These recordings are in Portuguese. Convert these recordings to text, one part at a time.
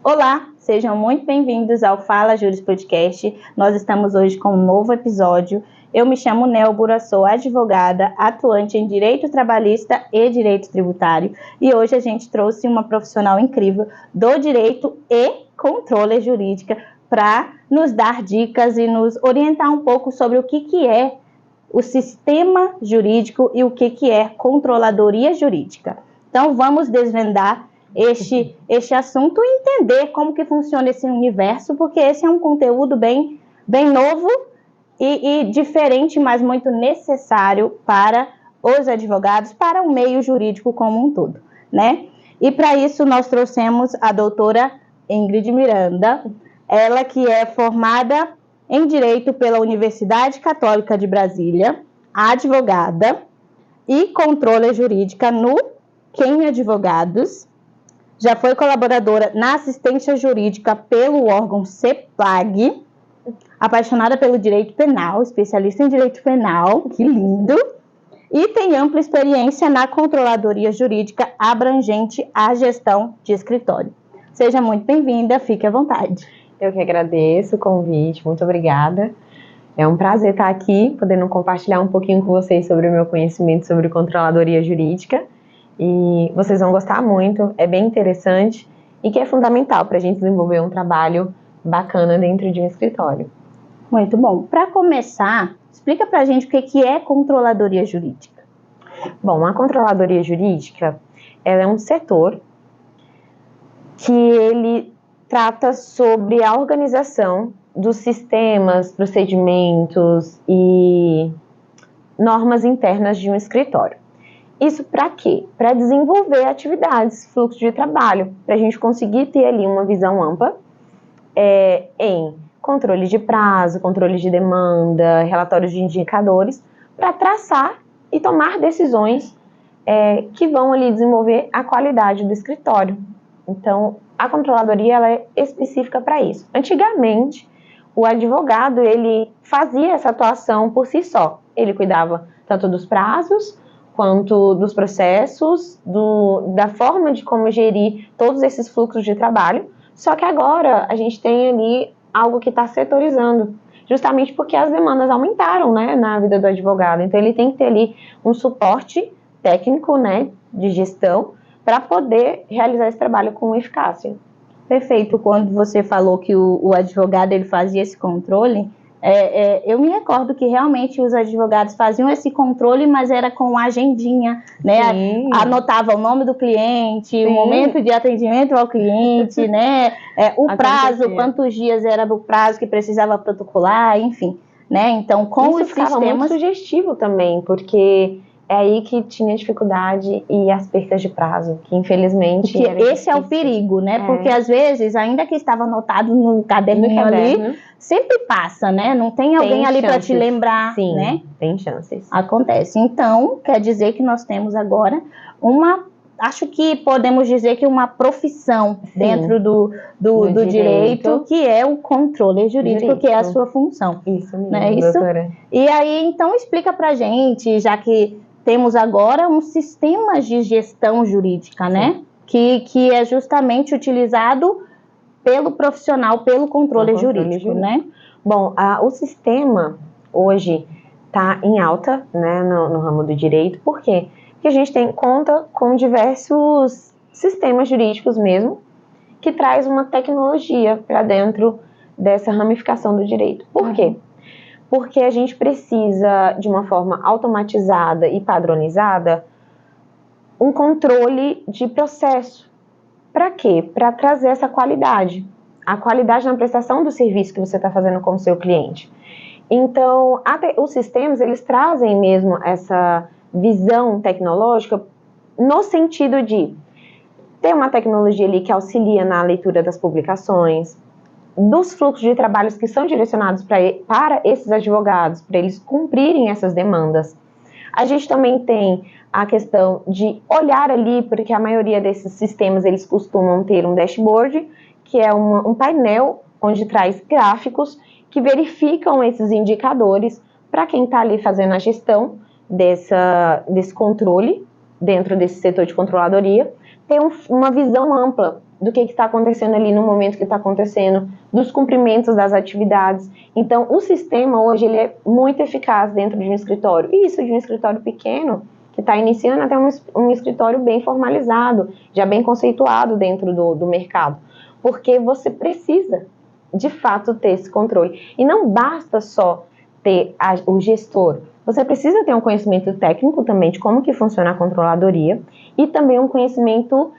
Olá, sejam muito bem-vindos ao Fala Juris Podcast. Nós estamos hoje com um novo episódio. Eu me chamo Nélbura, sou advogada, atuante em Direito Trabalhista e Direito Tributário. E hoje a gente trouxe uma profissional incrível do Direito e Controle Jurídica para nos dar dicas e nos orientar um pouco sobre o que é o sistema jurídico e o que é controladoria jurídica. Então, vamos desvendar este assunto e entender como que funciona esse universo, porque esse é um conteúdo bem novo e diferente, mas muito necessário para os advogados, para o meio jurídico como um todo, né? E para isso nós trouxemos a doutora Ingrid Miranda, ela que é formada em Direito pela Universidade Católica de Brasília, advogada e controle jurídica no Quem Advogados. Já foi colaboradora na assistência jurídica pelo órgão CEPLAG, apaixonada pelo direito penal, especialista em direito penal, que lindo, e tem ampla experiência na controladoria jurídica abrangente à gestão de escritório. Seja muito bem-vinda, fique à vontade. Eu que agradeço o convite, muito obrigada. É um prazer estar aqui, podendo compartilhar um pouquinho com vocês sobre o meu conhecimento sobre controladoria jurídica. E vocês vão gostar muito, é bem interessante e que é fundamental para a gente desenvolver um trabalho bacana dentro de um escritório. Muito bom. Para começar, explica para a gente o que é controladoria jurídica. Bom, a controladoria jurídica ela é um setor que ele trata sobre a organização dos sistemas, procedimentos e normas internas de um escritório. Isso para quê? Para desenvolver atividades, fluxo de trabalho, para a gente conseguir ter ali uma visão ampla em controle de prazo, controle de demanda, relatórios de indicadores, para traçar e tomar decisões que vão ali desenvolver a qualidade do escritório. Então, a controladoria ela é específica para isso. Antigamente, o advogado ele fazia essa atuação por si só. Ele cuidava tanto dos prazos, quanto dos processos, da forma de como gerir todos esses fluxos de trabalho. Só que agora a gente tem ali algo que está setorizando, justamente porque as demandas aumentaram, né, na vida do advogado. Então ele tem que ter ali um suporte técnico, né, de gestão, para poder realizar esse trabalho com eficácia. Perfeito. Quando você falou que o advogado ele fazia esse controle, eu me recordo que realmente os advogados faziam esse controle, mas era com agendinha, né? Sim. Anotava o nome do cliente, sim, o momento de atendimento ao cliente, né? O prazo, quantos dias era o prazo que precisava protocolar, enfim, né? Então, com isso os ficava sistemas... muito sugestivo também, porque é aí que tinha dificuldade e as percas de prazo, que infelizmente... Porque esse é o perigo, né? Porque às vezes, ainda que estava anotado no caderninho ali, sempre passa, né? Não tem alguém ali para te lembrar, sim, né? Tem chances. Acontece. Então, quer dizer que nós temos agora acho que podemos dizer que uma profissão, sim, dentro do direito, que é o controle jurídico, que é a sua função. Isso mesmo, né? doutora. E aí, então, explica pra gente, já que temos agora um sistema de gestão jurídica, sim, né? Que é justamente utilizado pelo profissional, pelo controle jurídico, né? Bom, o sistema hoje está em alta, né, no ramo do direito. Por quê? Porque a gente conta com diversos sistemas jurídicos mesmo, que traz uma tecnologia para dentro dessa ramificação do direito. Por quê? Porque a gente precisa, de uma forma automatizada e padronizada, um controle de processo. Para quê? Para trazer essa qualidade. A qualidade na prestação do serviço que você está fazendo com o seu cliente. Então, os sistemas, eles trazem mesmo essa visão tecnológica no sentido de ter uma tecnologia ali que auxilia na leitura das publicações, dos fluxos de trabalhos que são direcionados para esses advogados, para eles cumprirem essas demandas. A gente também tem a questão de olhar ali, porque a maioria desses sistemas, eles costumam ter um dashboard, que é um painel onde traz gráficos que verificam esses indicadores para quem está ali fazendo a gestão desse controle dentro desse setor de controladoria, ter uma visão ampla do que está acontecendo ali no momento que está acontecendo, dos cumprimentos das atividades. Então, o sistema hoje ele é muito eficaz dentro de um escritório. E isso de um escritório pequeno, que está iniciando até um escritório bem formalizado, já bem conceituado dentro do mercado. Porque você precisa, de fato, ter esse controle. E não basta só ter o gestor. Você precisa ter um conhecimento técnico também de como que funciona a controladoria e também um conhecimento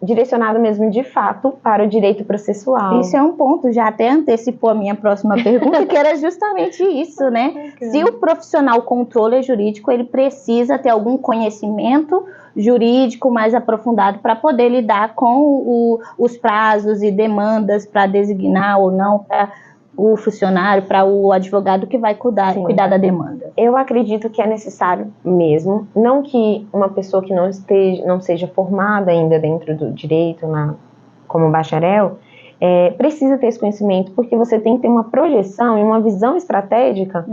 direcionado mesmo de fato para o direito processual. Isso é um ponto, já até antecipou a minha próxima pergunta, que era justamente isso, né? Se o profissional controle jurídico, ele precisa ter algum conhecimento jurídico mais aprofundado para poder lidar com os prazos e demandas para designar ou não para o funcionário, para o advogado que vai cuidar da demanda. Eu acredito que é necessário mesmo, não que uma pessoa que não seja formada ainda dentro do direito, como bacharel, precisa ter esse conhecimento, porque você tem que ter uma projeção e uma visão estratégica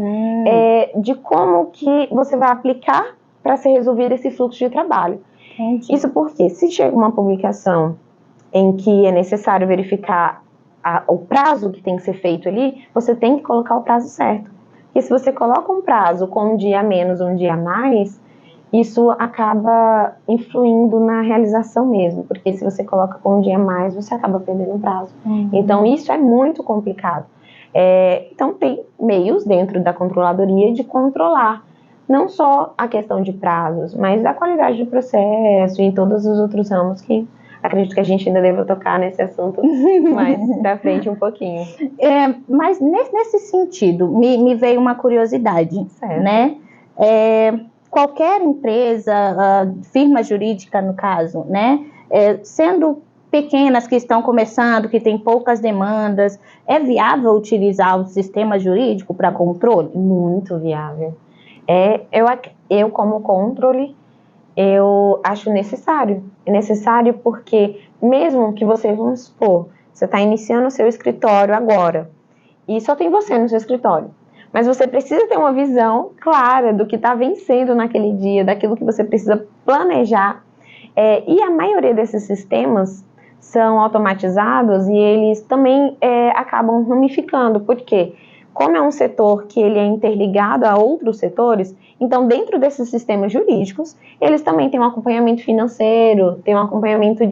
de como que você vai aplicar para ser resolvido esse fluxo de trabalho. Entendi. Isso porque, se chega uma publicação em que é necessário verificar o prazo que tem que ser feito ali, você tem que colocar o prazo certo. Porque se você coloca um prazo com um dia a menos, um dia a mais, isso acaba influindo na realização mesmo. Porque se você coloca com um dia a mais, você acaba perdendo o prazo. Então, isso é muito complicado. Então, tem meios dentro da controladoria de controlar não só a questão de prazos, mas a qualidade do processo e todos os outros ramos que acredito que a gente ainda deva tocar nesse assunto mais pra frente um pouquinho. Mas nesse sentido, me veio uma curiosidade, certo, né? Qualquer empresa, firma jurídica no caso, né? Sendo pequenas que estão começando, que têm poucas demandas, é viável utilizar o sistema jurídico para controle? Muito viável. Eu como controle, eu acho necessário. É necessário porque, mesmo que vamos supor, você está iniciando o seu escritório agora, e só tem você no seu escritório, mas você precisa ter uma visão clara do que está vencendo naquele dia, daquilo que você precisa planejar. E a maioria desses sistemas são automatizados e eles também acabam ramificando, porque como é um setor que ele é interligado a outros setores, então dentro desses sistemas jurídicos, eles também têm um acompanhamento financeiro, tem um acompanhamento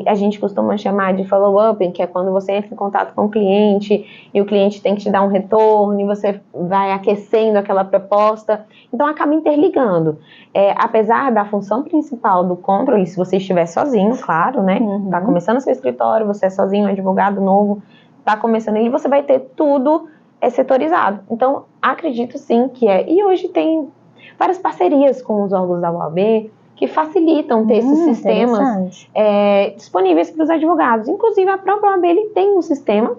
a gente costuma chamar de follow-up, que é quando você entra em contato com o cliente e o cliente tem que te dar um retorno e você vai aquecendo aquela proposta. Então acaba interligando. Apesar da função principal do controle, se você estiver sozinho, claro, né? Tá começando seu escritório, você é sozinho, um advogado novo, está começando ali, você vai ter tudo setorizado. Então, acredito sim que E hoje tem várias parcerias com os órgãos da OAB que facilitam ter esses sistemas disponíveis para os advogados. Inclusive, a própria OAB ele tem um sistema,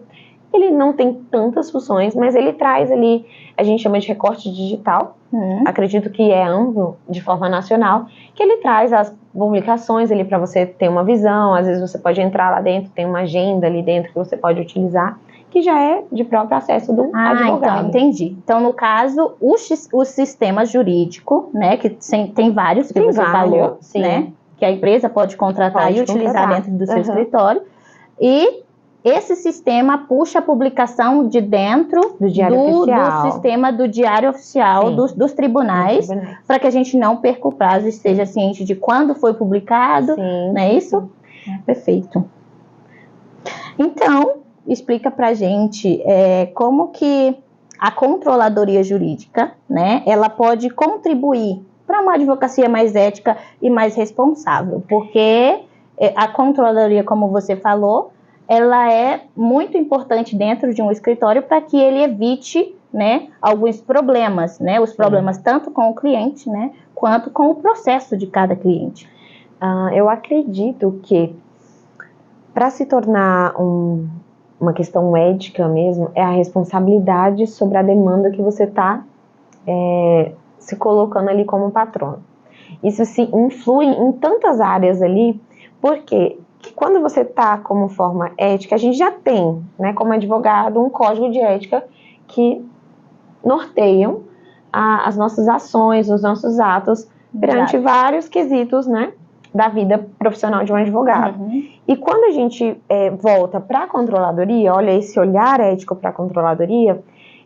ele não tem tantas funções, mas ele traz ali, a gente chama de recorte digital, acredito que é amplo, de forma nacional, que ele traz as publicações ali para você ter uma visão, às vezes você pode entrar lá dentro, tem uma agenda ali dentro que você pode utilizar, que já é de próprio acesso do advogado. Então, entendi. Então, no caso, o sistema jurídico, né, que tem vários que você falou, sim, né, que a empresa pode contratar e utilizar dentro do seu escritório, e esse sistema puxa a publicação de dentro do sistema do Diário Oficial dos tribunais, para que a gente não perca o prazo e esteja ciente de quando foi publicado, não é isso? Perfeito. Então, explica pra gente como que a controladoria jurídica, né, ela pode contribuir para uma advocacia mais ética e mais responsável, porque a controladoria, como você falou, ela é muito importante dentro de um escritório para que ele evite, né, alguns problemas, né, os problemas tanto com o cliente, né, quanto com o processo de cada cliente. Eu acredito que para se tornar uma questão ética mesmo, é a responsabilidade sobre a demanda que você está se colocando ali como patrono. Isso se influi em tantas áreas ali, porque quando você está como forma ética, a gente já tem, né, como advogado, um código de ética que norteiam as nossas ações, os nossos atos perante vários quesitos, né, da vida profissional de um advogado. E quando a gente volta para a controladoria, olha esse olhar ético para a controladoria,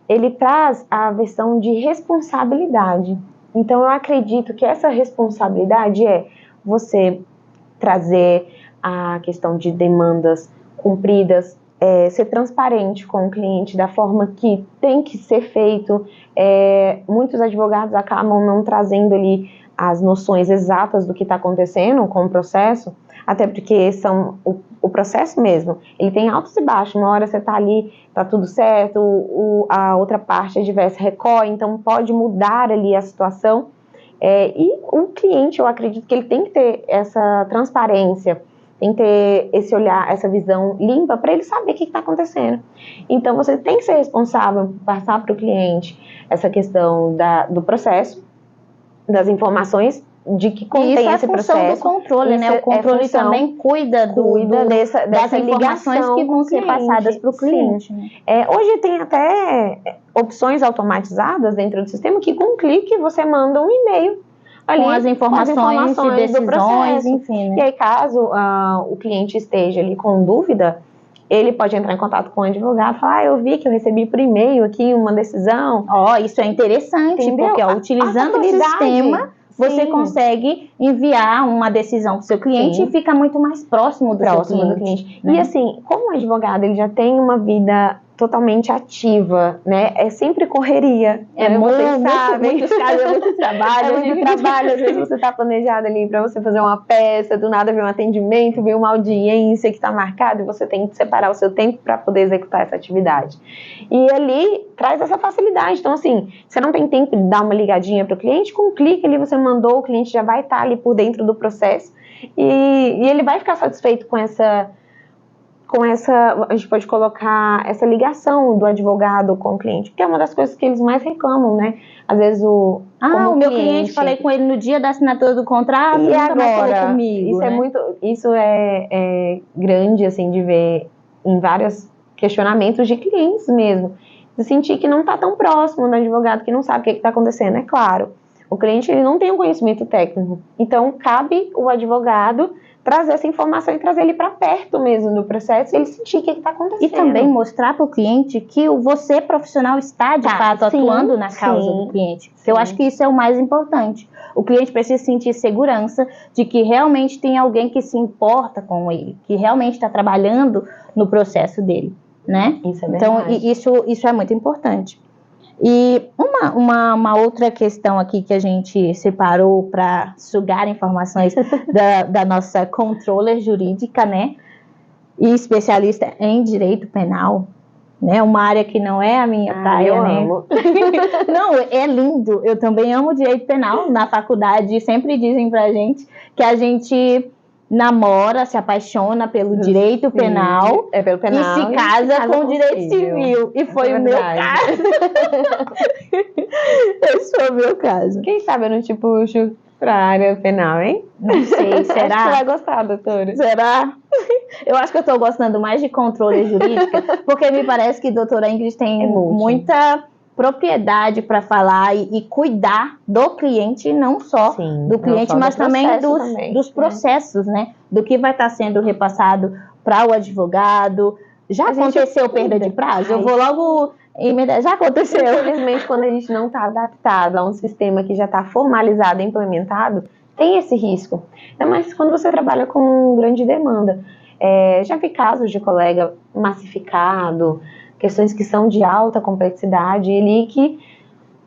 ele traz a versão de responsabilidade. Então, eu acredito que essa responsabilidade é você trazer a questão de demandas cumpridas, ser transparente com o cliente da forma que tem que ser feito. Muitos advogados acabam não trazendo ali as noções exatas do que está acontecendo com o processo, até porque o processo mesmo, ele tem altos e baixos. Uma hora você está ali, está tudo certo, a outra parte adversa recorre, então pode mudar ali a situação. E o cliente, eu acredito que ele tem que ter essa transparência, tem que ter esse olhar, essa visão limpa para ele saber o que está acontecendo. Então, você tem que ser responsável por passar para o cliente essa questão do processo, das informações de que contém esse processo. Isso é função do controle, né? O controle também cuida das informações que vão ser passadas para o cliente. Né? Hoje tem até opções automatizadas dentro do sistema que com um clique você manda um e-mail ali, com as informações de decisões, do processo. Enfim. Né? E aí, caso o cliente esteja ali com dúvida, ele pode entrar em contato com o advogado e falar, eu vi que eu recebi por e-mail aqui uma decisão. Isso é interessante, entendeu? Porque utilizando o sistema, você consegue enviar uma decisão para o seu cliente e fica muito mais próximo do seu cliente. Né? E assim, como o advogado ele já tem uma vida totalmente ativa, né? É sempre correria. Muitos casos, é muito trabalho. Às vezes você está planejado ali para você fazer uma peça, do nada vem um atendimento, vem uma audiência que está marcada e você tem que separar o seu tempo para poder executar essa atividade. E ali traz essa facilidade. Então, assim, você não tem tempo de dar uma ligadinha para o cliente, com um clique ali você mandou, o cliente já vai estar ali por dentro do processo e ele vai ficar satisfeito com essa, a gente pode colocar essa ligação do advogado com o cliente, que é uma das coisas que eles mais reclamam, né? Às vezes o meu cliente, falei com ele no dia da assinatura do contrato, e agora falou comigo, isso é grande, assim, de ver em vários questionamentos de clientes mesmo, de sentir que não está tão próximo do advogado, que não sabe o que está acontecendo. É claro, o cliente ele não tem um conhecimento técnico, então cabe o advogado trazer essa informação e trazer ele para perto mesmo do processo e ele sentir o que está acontecendo. E também mostrar para o cliente que você, profissional, está de fato atuando na causa do cliente. Eu acho que isso é o mais importante. O cliente precisa sentir segurança de que realmente tem alguém que se importa com ele, que realmente está trabalhando no processo dele, né? Isso é verdade. Então, isso é muito importante. E uma outra questão aqui que a gente separou para sugar informações da nossa controller jurídica, né? E especialista em direito penal, né? Uma área que não é a minha praia, eu né? amo. Não, é lindo. Eu também amo direito penal. Na faculdade sempre dizem pra gente que a gente namora, se apaixona pelo direito penal, pelo penal e se casa com o direito civil. E foi o meu caso. Esse foi o meu caso. Quem sabe eu não te puxo pra área penal, hein? Não sei, será? Acho que você vai gostar, doutora. Será? Eu acho que eu tô gostando mais de controle jurídica, porque me parece que a doutora Ingrid tem muita propriedade para falar e cuidar do cliente, não só do cliente, mas também dos processos, né? Do que vai estar sendo repassado para o advogado. Já aconteceu perda de prazo? Eu vou logo emendar. Já aconteceu. Infelizmente, quando a gente não está adaptado a um sistema que já está formalizado e implementado, tem esse risco. Mas quando você trabalha com grande demanda, já vi casos de colega massificado, questões que são de alta complexidade, ali que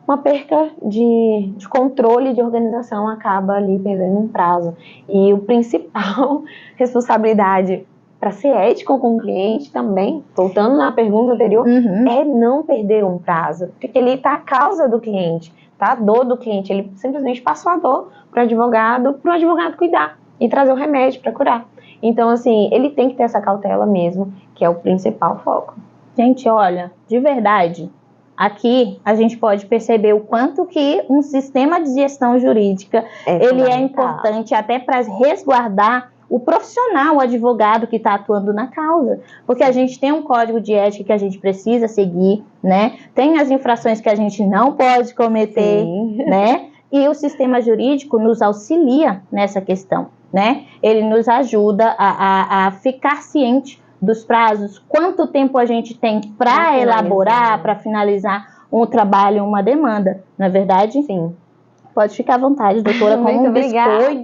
uma perca de controle de organização acaba ali perdendo um prazo. E o principal responsabilidade para ser ético com o cliente também, voltando na pergunta anterior, é não perder um prazo, porque ele está a causa do cliente, tá? A dor do cliente, ele simplesmente passou a dor para o advogado cuidar e trazer o remédio para curar. Então, assim, ele tem que ter essa cautela mesmo, que é o principal foco. Gente, olha, de verdade, aqui a gente pode perceber o quanto que um sistema de gestão jurídica ele é importante até para resguardar o profissional, o advogado que está atuando na causa. Porque a gente tem um código de ética que a gente precisa seguir, né? Tem as infrações que a gente não pode cometer, né? E o sistema jurídico nos auxilia nessa questão, né? Ele nos ajuda a ficar ciente dos prazos, quanto tempo a gente tem para elaborar, para finalizar um trabalho, uma demanda, não é verdade? Sim. Pode ficar à vontade, doutora, como Muito um biscoito.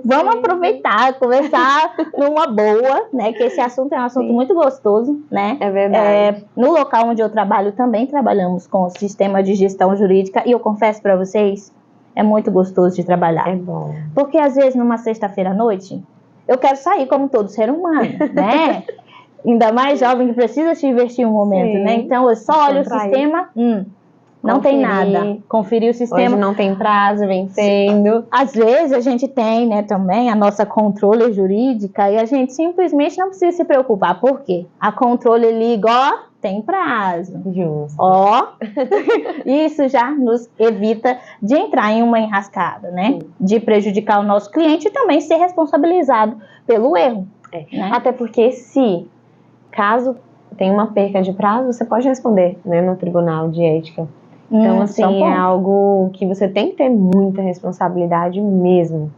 Vamos aproveitar, conversar numa boa, né? Que esse assunto é um assunto muito gostoso, né? É verdade. No local onde eu trabalho também trabalhamos com o sistema de gestão jurídica e eu confesso para vocês, é muito gostoso de trabalhar. É bom. Porque às vezes numa sexta-feira à noite, eu quero sair como todo ser humano, né? Ainda mais jovem que precisa se divertir um momento, né? Então eu só olho o sistema, não tem nada. Conferir o sistema. Hoje não tem prazo vencendo. Às vezes a gente tem, né, também a nossa controle jurídica e a gente simplesmente não precisa se preocupar. Por quê? A controle liga, ó, tem prazo. Justo. Ó, isso já nos evita de entrar em uma enrascada, né? De prejudicar o nosso cliente e também ser responsabilizado pelo erro. Né? Até porque caso tenha uma perca de prazo, você pode responder, né, no Tribunal de Ética. Então, assim, é algo que você tem que ter muita responsabilidade mesmo.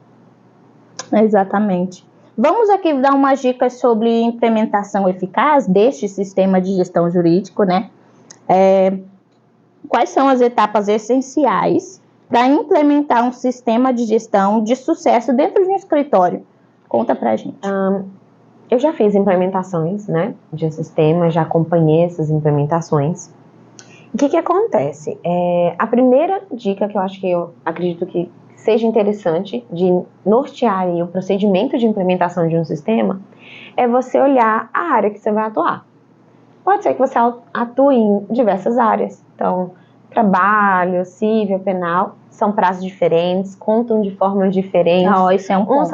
Exatamente. Vamos aqui dar umas dicas sobre implementação eficaz deste sistema de gestão jurídico, né? Quais são as etapas essenciais para implementar um sistema de gestão de sucesso dentro de um escritório? Conta pra gente. Eu já fiz implementações, né, de sistema, já acompanhei essas implementações. O que acontece? A primeira dica que eu acredito que seja interessante de nortear o procedimento de implementação de um sistema é você olhar a área que você vai atuar. Pode ser que você atue em diversas áreas. Então, trabalho, civil, penal, são prazos diferentes, contam de formas diferentes. Isso é um ponto.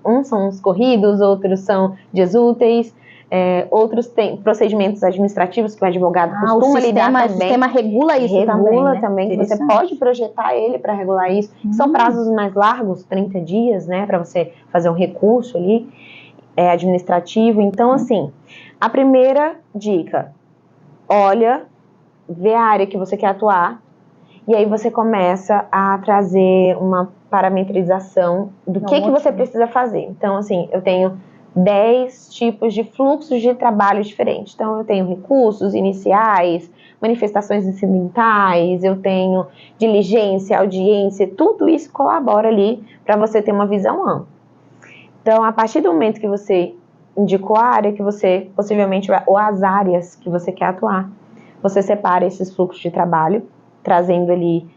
Uns são os corridos, outros são dias úteis. Outros têm procedimentos administrativos que o advogado costuma lidar também. O sistema regula isso também, que você pode projetar ele para regular isso. São prazos mais largos, 30 dias, né, para você fazer um recurso ali, administrativo. Então, assim, a primeira dica, vê a área que você quer atuar, e aí você começa a trazer uma parametrização do que você precisa fazer. Então, assim, eu tenho 10 tipos de fluxos de trabalho diferentes. Então, eu tenho recursos iniciais, manifestações incidentais, eu tenho diligência, audiência, tudo isso colabora ali para você ter uma visão ampla. Então, a partir do momento que você indicou a área que você possivelmente vai, ou as áreas que você quer atuar, você separa esses fluxos de trabalho, trazendo ali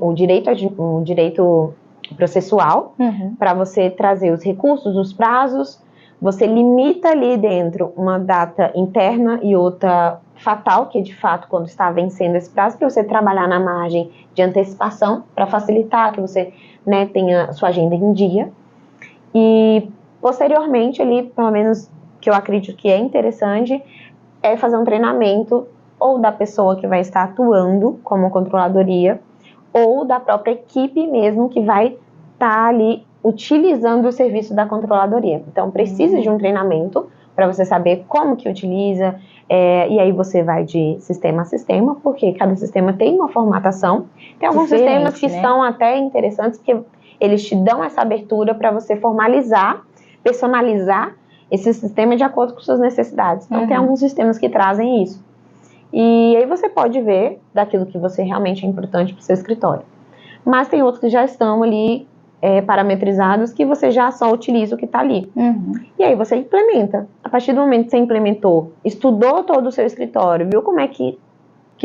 o direito processual, para você trazer os recursos, os prazos, você limita ali dentro uma data interna e outra fatal, que é de fato quando está vencendo esse prazo, para você trabalhar na margem de antecipação, para facilitar que você, né, tenha sua agenda em dia. E posteriormente ali, pelo menos que eu acredito que é interessante, é fazer um treinamento ou da pessoa que vai estar atuando como controladoria, ou da própria equipe mesmo que vai estar ali utilizando o serviço da controladoria. Então, precisa de um treinamento para você saber como que utiliza, e aí você vai de sistema a sistema, porque cada sistema tem uma formatação. Tem alguns sistemas que são até interessantes, porque eles te dão essa abertura para você formalizar, personalizar esse sistema de acordo com suas necessidades. Então, tem alguns sistemas que trazem isso. E aí você pode ver daquilo que você realmente é importante para o seu escritório. Mas tem outros que já estão ali parametrizados, que você já só utiliza o que está ali. E aí você implementa. A partir do momento que você implementou, estudou todo o seu escritório, viu como é que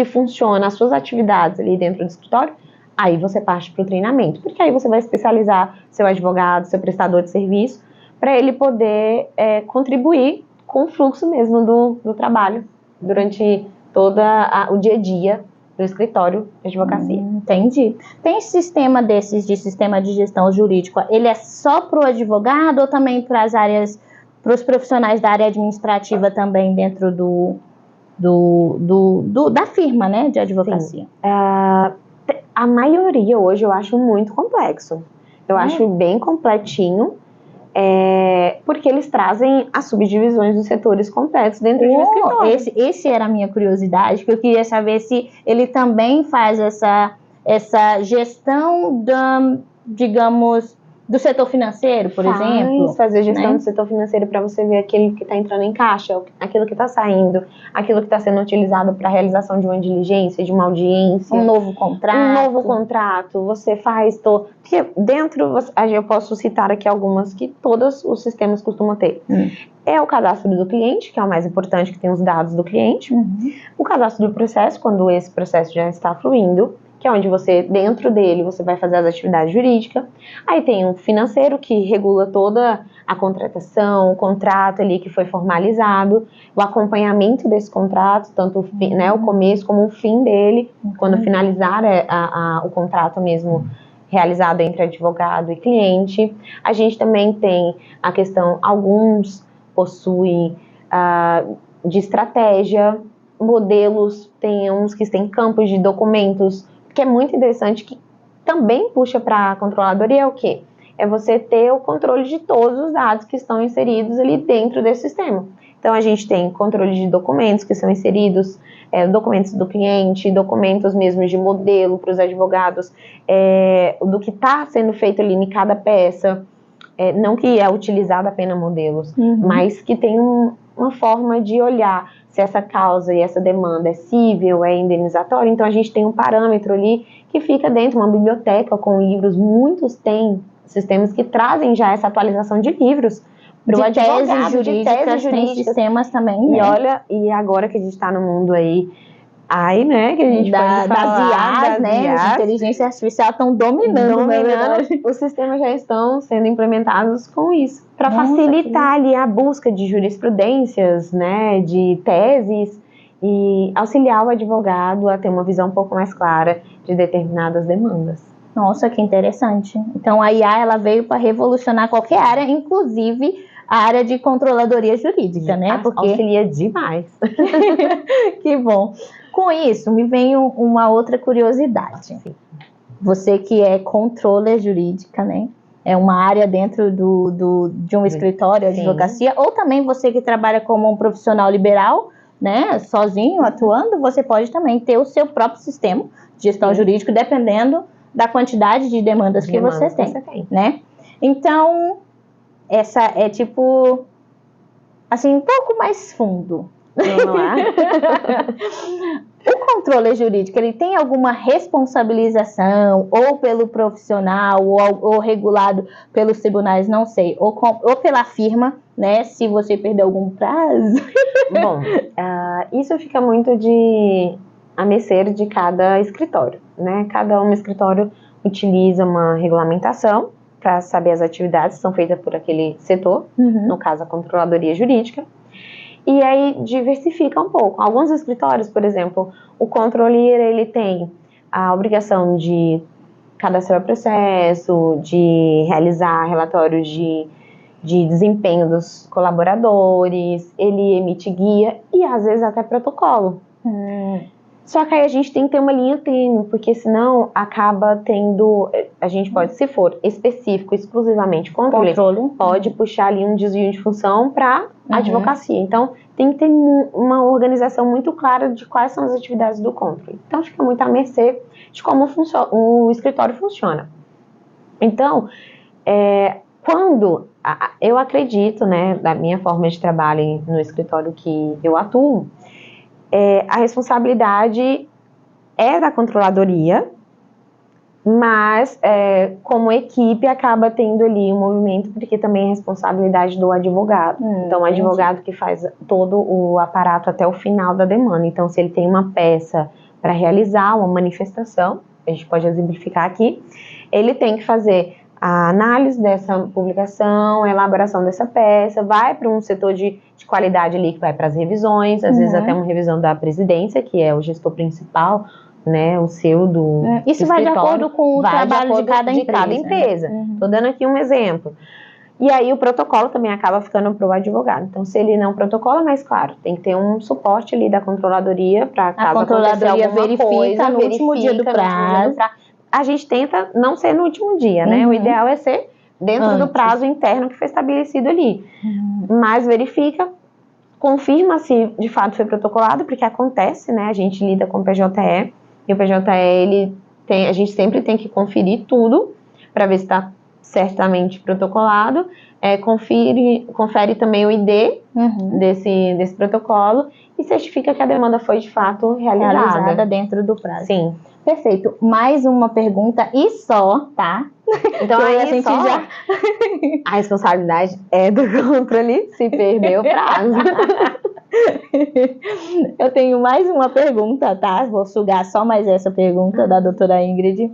funciona as suas atividades ali dentro do escritório, aí você parte para o treinamento. Porque aí você vai especializar seu advogado, seu prestador de serviço, para ele poder contribuir com o fluxo mesmo do trabalho durante todo o dia a dia do escritório de advocacia. Entendi. Tem sistema desses de sistema de gestão jurídica, ele é só para o advogado ou também para as áreas, para os profissionais da área administrativa também dentro da firma, né, de advocacia? A maioria hoje eu acho muito complexo. Eu acho bem completinho. Porque eles trazem as subdivisões dos setores completos dentro de um escritório. Esse era a minha curiosidade, que eu queria saber se ele também faz essa gestão digamos, do setor financeiro, por exemplo. Fazer gestão do setor financeiro para você ver aquilo que está entrando em caixa, aquilo que está saindo, aquilo que está sendo utilizado para a realização de uma diligência, de uma audiência. Um novo contrato. Você faz... Porque dentro, eu posso citar aqui algumas que todos os sistemas costumam ter. É o cadastro do cliente, que é o mais importante, que tem os dados do cliente. O cadastro do processo, quando esse processo já está fluindo, que é onde você, dentro dele, você vai fazer as atividades jurídicas. Aí tem o financeiro, que regula toda a contratação, o contrato ali que foi formalizado, o acompanhamento desse contrato, tanto o começo como o fim dele, quando finalizar o contrato mesmo realizado entre advogado e cliente. A gente também tem a questão, alguns possuem de estratégia, modelos, tem uns que têm campos de documentos, que é muito interessante, que também puxa para a controladoria, é o quê? É você ter o controle de todos os dados que estão inseridos ali dentro desse sistema. Então, a gente tem controle de documentos que são inseridos, documentos do cliente, documentos mesmo de modelo para os advogados, do que está sendo feito ali em cada peça, não que é utilizado apenas modelos, mas que tem uma forma de olhar se essa causa e essa demanda é cível, é indenizatória. Então, a gente tem um parâmetro ali que fica dentro de uma biblioteca com livros. Muitos têm sistemas que trazem já essa atualização de livros para o advogado, de teses jurídicas. Tem sistemas também, né? E olha, e agora que a gente está no mundo aí, né, que a gente pode falar das IAs, né, as inteligência artificial estão dominando, os sistemas já estão sendo implementados com isso, para facilitar ali a busca de jurisprudências, né, de teses, e auxiliar o advogado a ter uma visão um pouco mais clara de determinadas demandas. Nossa, que interessante. Então a IA, ela veio para revolucionar qualquer área, inclusive a área de controladoria jurídica, né? Porque auxilia demais. Que bom. Com isso, me vem uma outra curiosidade. Você que é controller jurídica, né? É uma área dentro de um escritório de advocacia, ou também você que trabalha como um profissional liberal, né? Sozinho, atuando, você pode também ter o seu próprio sistema de gestão jurídica, dependendo da quantidade de demandas que você tem, né? Então, essa é tipo, assim, um pouco mais fundo. Não é? O controle jurídico, ele tem alguma responsabilização, ou pelo profissional, ou regulado pelos tribunais, não sei, ou pela firma, né, se você perder algum prazo? Bom, isso fica muito a mercê de cada escritório, né? Cada escritório utiliza uma regulamentação para saber as atividades que são feitas por aquele setor, no caso a controladoria jurídica, e aí diversifica um pouco. Alguns escritórios, por exemplo, o controller, ele tem a obrigação de cadastrar o processo, de realizar relatórios de desempenho dos colaboradores, ele emite guia e às vezes até protocolo. Só que aí a gente tem que ter uma linha tênue, porque senão acaba tendo, a gente pode, se for específico, exclusivamente controle, pode puxar ali um desvio de função para advocacia. Então, tem que ter uma organização muito clara de quais são as atividades do controle. Então, fica muito à mercê de como o escritório funciona. Então, quando eu acredito, né, da minha forma de trabalho no escritório que eu atuo, a responsabilidade é da controladoria, mas como equipe acaba tendo ali um movimento, porque também é responsabilidade do advogado. Então, o advogado que faz todo o aparato até o final da demanda. Então, se ele tem uma peça para realizar, uma manifestação, a gente pode exemplificar aqui, ele tem que fazer a análise dessa publicação, a elaboração dessa peça, vai para um setor de qualidade ali, que vai para as revisões, às vezes até uma revisão da presidência, que é o gestor principal, né, o seu do Isso vai de acordo com o trabalho de cada empresa. Estou dando aqui um exemplo. E aí o protocolo também acaba ficando para o advogado. Então, se ele não protocola, mas claro, tem que ter um suporte ali da controladoria para caso aconteça alguma coisa, no último dia do prazo. A gente tenta não ser no último dia, né? O ideal é ser dentro do prazo interno que foi estabelecido ali. Mas verifica, confirma se de fato foi protocolado, porque acontece, né? A gente lida com o PJE, e o PJE, a gente sempre tem que conferir tudo para ver se está certamente protocolado. Confere também o ID desse protocolo e certifica que a demanda foi de fato realizada dentro do prazo. Sim. Perfeito. Mais uma pergunta e só, tá? Então aí a gente já... A responsabilidade é do controle se perder o prazo. Eu tenho mais uma pergunta, tá? Vou sugar só mais essa pergunta da doutora Ingrid.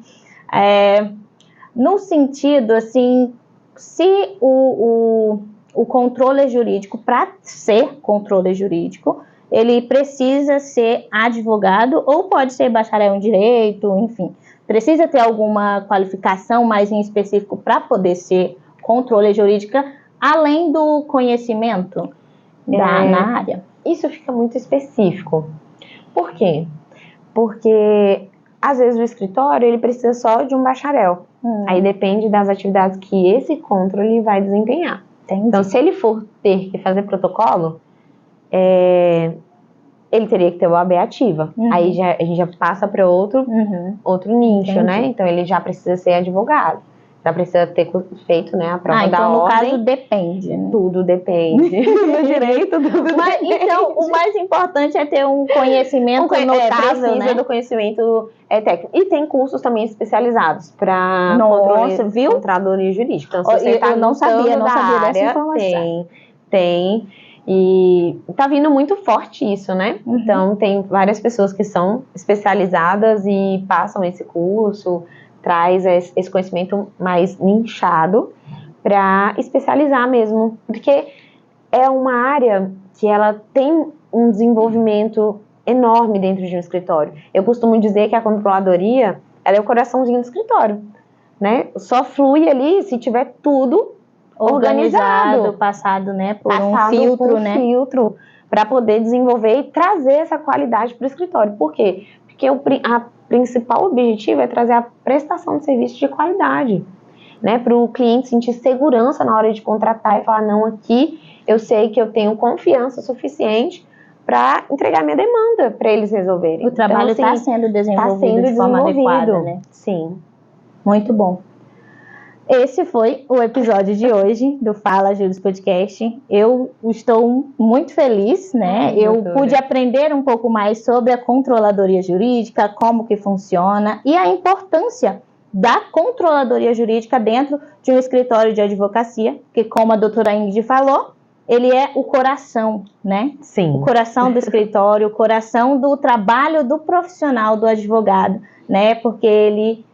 No sentido, assim, se o controle jurídico, para ser controle jurídico, ele precisa ser advogado ou pode ser bacharel em direito, enfim. Precisa ter alguma qualificação mais em específico para poder ser controle jurídico, além do conhecimento na área? Isso fica muito específico. Por quê? Porque, às vezes, o escritório ele precisa só de um bacharel. Aí depende das atividades que esse controle vai desempenhar. Entendi. Então, se ele for ter que fazer protocolo, ele teria que ter o OAB ativa. Aí a gente já passa para outro nicho, Entendi. né? Então, ele já precisa ser advogado. Já precisa ter feito, né, a prova da então, ordem. no caso, depende. Né? Tudo depende. No direito, tudo depende. Então, o mais importante é ter um conhecimento notável, precisa, né? do conhecimento técnico. E tem cursos também especializados para controladoria jurídica. Então, se você eu não sabia dessa informação. Tem. E tá vindo muito forte isso, né? Então, tem várias pessoas que são especializadas e passam esse curso, traz esse conhecimento mais nichado para especializar mesmo. Porque é uma área que ela tem um desenvolvimento enorme dentro de um escritório. Eu costumo dizer que a controladoria, ela é o coraçãozinho do escritório, né? Só flui ali se tiver tudo organizado, passado, né, por um filtro para poder desenvolver e trazer essa qualidade para o escritório. Por quê? Porque a principal objetivo é trazer a prestação de serviço de qualidade, né, para o cliente sentir segurança na hora de contratar e falar, não, aqui eu sei que eu tenho confiança suficiente para entregar minha demanda para eles resolverem. O trabalho está sendo desenvolvido de forma adequada, né? Sim. Muito bom. Esse foi o episódio de hoje do Fala Juros Podcast. Eu estou muito feliz, né? Eu pude aprender um pouco mais sobre a controladoria jurídica, como que funciona e a importância da controladoria jurídica dentro de um escritório de advocacia, que, como a doutora Ingrid falou, ele é o coração, né? Sim. O coração do escritório, o coração do trabalho do profissional, do advogado, né? Porque ele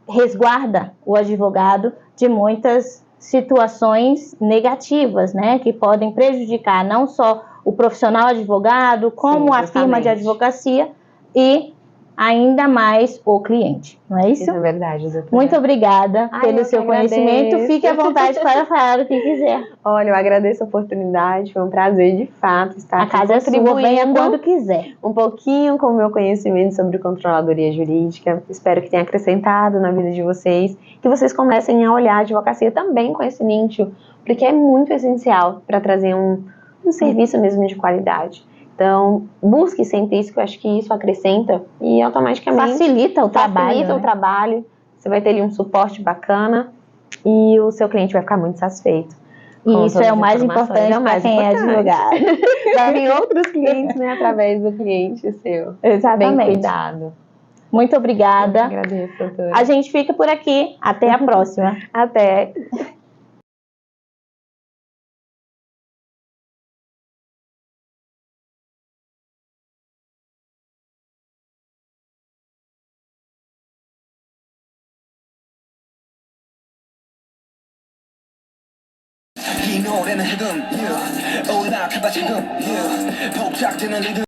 resguarda o advogado de muitas situações negativas, né, que podem prejudicar não só o profissional advogado, como a firma de advocacia e ainda mais o cliente, não é isso? Isso é verdade, doutora. Muito obrigada pelo seu conhecimento. Fique à vontade para falar o que quiser. Olha, eu agradeço a oportunidade, foi um prazer de fato estar aqui contribuindo. A casa é sua, venha quando quiser. Um pouquinho com o meu conhecimento sobre controladoria jurídica. Espero que tenha acrescentado na vida de vocês, que vocês comecem a olhar a advocacia também com esse nicho, porque é muito essencial para trazer um serviço mesmo de qualidade. Então, busque sempre isso, que eu acho que isso acrescenta e automaticamente facilita o trabalho. Você vai ter ali um suporte bacana e o seu cliente vai ficar muito satisfeito. E isso é o mais importante para quem é advogado. Vai vir outros clientes, né, através do cliente seu. Exatamente. Bem cuidado. Muito obrigada. Eu agradeço, doutora. A gente fica por aqui. Até a próxima. Até. 이 노래는 지금, yeah. 올라가봐 지금, yeah. 복작되는 리듬